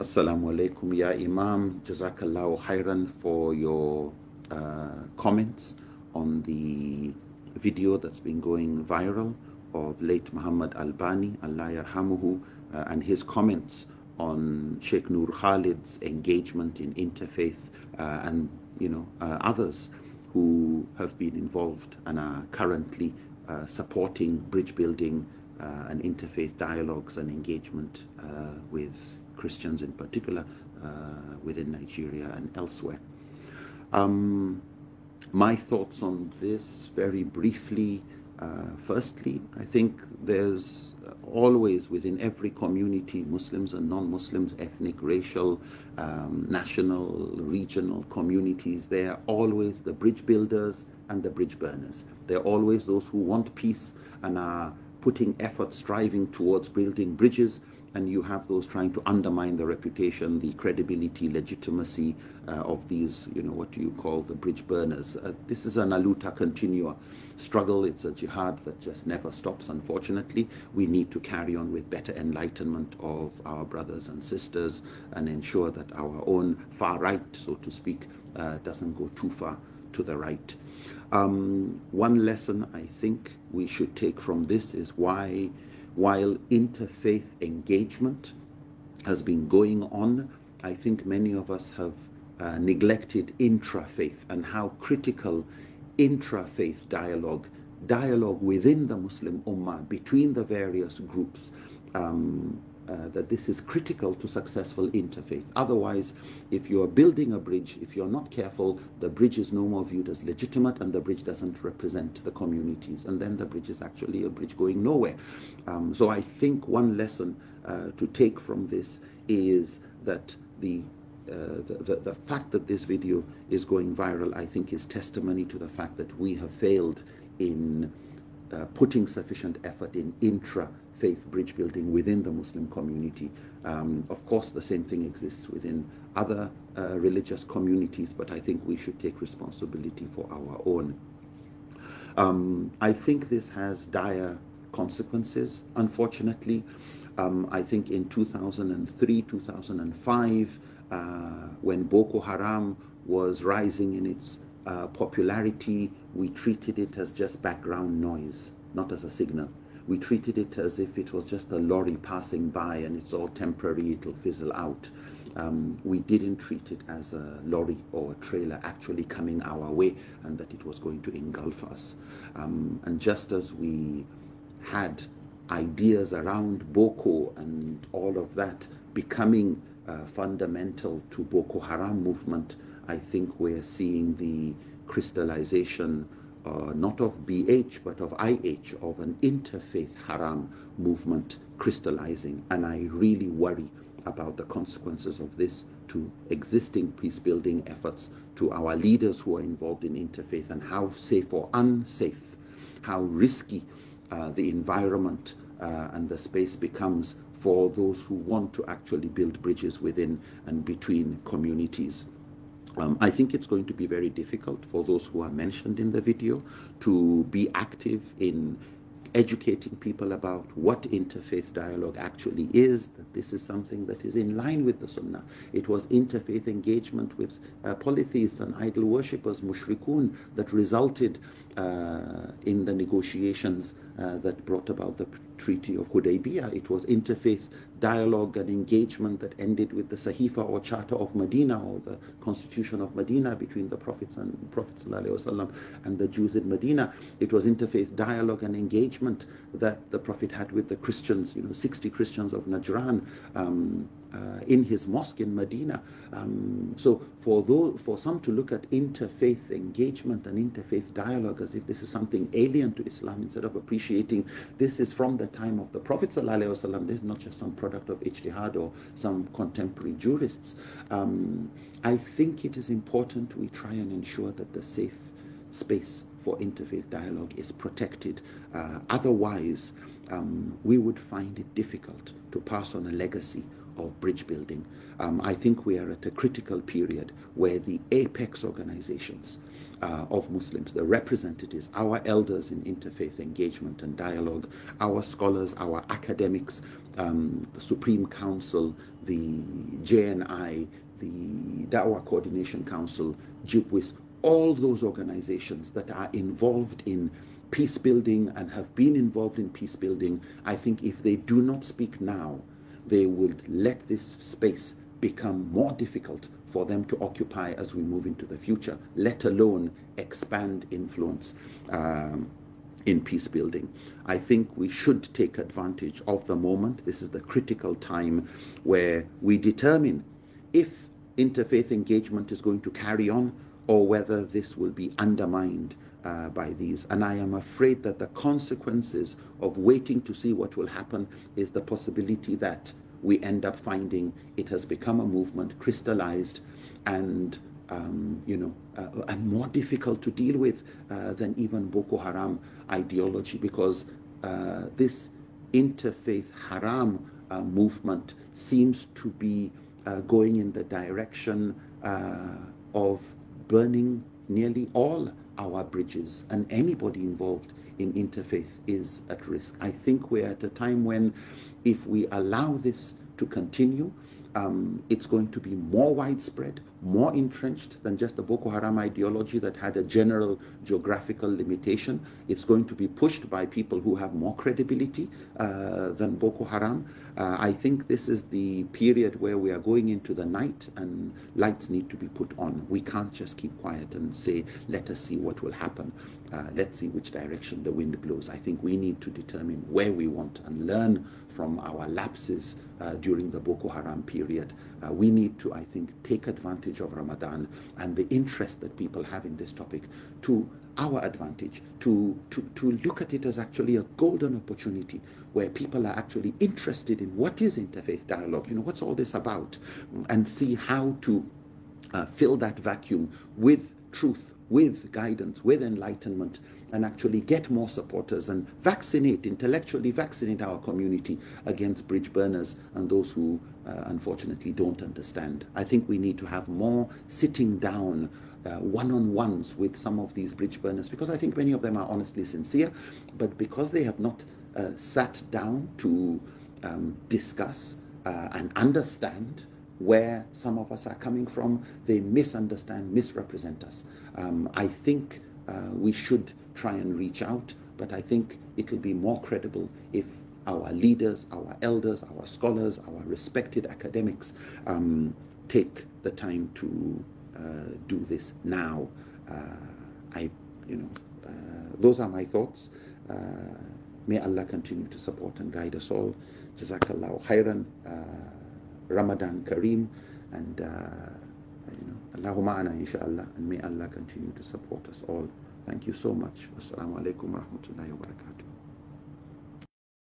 Assalamu alaikum, Ya Imam. Jazakallahu khairan for your comments on the video that's been going viral of late Muhammad Albani, Allah yarhamuhu, and his comments on Sheikh Nur Khalid's engagement in interfaith and others who have been involved and are currently supporting bridge building and interfaith dialogues and engagement with Christians in particular within Nigeria and elsewhere. My thoughts on this very briefly. Firstly, I think there's always within every community, Muslims and non-Muslims, ethnic, racial, national, regional communities, there are always the bridge builders and the bridge burners. There are always those who want peace and are putting effort, striving towards building bridges, and you have those trying to undermine the reputation, the credibility, legitimacy of these, what do you call the bridge burners. This is an aluta continua struggle. It's a jihad that just never stops, unfortunately. We need to carry on with better enlightenment of our brothers and sisters and ensure that our own far right, so to speak, doesn't go too far to the right. One lesson I think we should take from this is while interfaith engagement has been going on, I think many of us have neglected intrafaith and how critical intrafaith dialogue within the Muslim Ummah, between the various groups, that this is critical to successful interfaith. Otherwise, if you are building a bridge, if you're not careful, the bridge is no more viewed as legitimate and the bridge doesn't represent the communities, and then the bridge is actually a bridge going nowhere. So I think one lesson to take from this is that the fact that this video is going viral, I think, is testimony to the fact that we have failed in putting sufficient effort in intra-faith bridge building within the Muslim community. Of course, the same thing exists within other religious communities, but I think we should take responsibility for our own. I think this has dire consequences, unfortunately. I think in 2003, 2005, when Boko Haram was rising in its popularity, we treated it as just background noise, not as a signal. We treated it as if it was just a lorry passing by and it's all temporary, it'll fizzle out. We didn't treat it as a lorry or a trailer actually coming our way and that it was going to engulf us. And just as we had ideas around Boko and all of that becoming fundamental to Boko Haram movement, I think we're seeing the crystallization not of BH but of IH, of an interfaith haram movement crystallizing, and I really worry about the consequences of this to existing peace-building efforts, to our leaders who are involved in interfaith, and how safe or unsafe, how risky the environment and the space becomes for those who want to actually build bridges within and between communities. I think it's going to be very difficult for those who are mentioned in the video to be active in educating people about what interfaith dialogue actually is, that this is something that is in line with the Sunnah. It was interfaith engagement with polytheists and idol worshippers, mushrikun, that resulted in the negotiations that brought about the Treaty of Hudaybiyah. It was interfaith dialogue and engagement that ended with the Sahifa or Charter of Medina, or the Constitution of Medina, between the Prophets and Prophet ﷺ and the Jews in Medina. It was interfaith dialogue and engagement that the Prophet had with the Christians, 60 Christians of Najran in his mosque in Medina. So for some to look at interfaith engagement and interfaith dialogue as if this is something alien to Islam, instead of appreciating this is from the time of the Prophet ﷺ, this is not just some product of ijtihad or some contemporary jurists. I think it is important we try and ensure that the safe space for interfaith dialogue is protected. Otherwise, we would find it difficult to pass on a legacy of bridge building. I think we are at a critical period where the apex organizations of Muslims, the representatives, our elders in interfaith engagement and dialogue, our scholars, our academics, the Supreme Council, the JNI, the Dawah Coordination Council, JIPWIS, all those organizations that are involved in peace building and have been involved in peace building, I think if they do not speak now, they would let this space become more difficult for them to occupy as we move into the future, let alone expand influence in peace building. I think we should take advantage of the moment. This is the critical time where we determine if interfaith engagement is going to carry on or whether this will be undermined by these. And I am afraid that the consequences of waiting to see what will happen is the possibility that we end up finding it has become a movement, crystallized, and and more difficult to deal with than even Boko Haram ideology, because this interfaith haram movement seems to be going in the direction of burning nearly all our bridges, and anybody involved in interfaith is at risk. I think we're at a time when, if we allow this to continue, it's going to be more widespread, more entrenched than just the Boko Haram ideology that had a general geographical limitation. It's going to be pushed by people who have more credibility than Boko Haram. I think this is the period where we are going into the night and lights need to be put on. We can't just keep quiet and say, let us see what will happen. Let's see which direction the wind blows. I think we need to determine where we want and learn from our lapses during the Boko Haram period. We need to, I think, take advantage of Ramadan and the interest that people have in this topic to our advantage, to look at it as actually a golden opportunity where people are actually interested in what is interfaith dialogue, what's all this about, and see how to fill that vacuum with truth, with guidance, with enlightenment, and actually get more supporters and intellectually vaccinate our community against bridge burners and those who unfortunately don't understand. I think we need to have more sitting down one-on-ones with some of these bridge burners, because I think many of them are honestly sincere, but because they have not sat down to discuss and understand where some of us are coming from, they misunderstand, misrepresent us. I think we should try and reach out, but I think it'll be more credible if our leaders, our elders, our scholars, our respected academics take the time to do this now. Those are my thoughts. May Allah continue to support and guide us all. Jazakallahu khairan. Ramadan Kareem, and Allahumma ana inshallah, and may Allah continue to support us all. Thank you so much. Assalamu alaikum wa rahmatullahi wa barakatuh.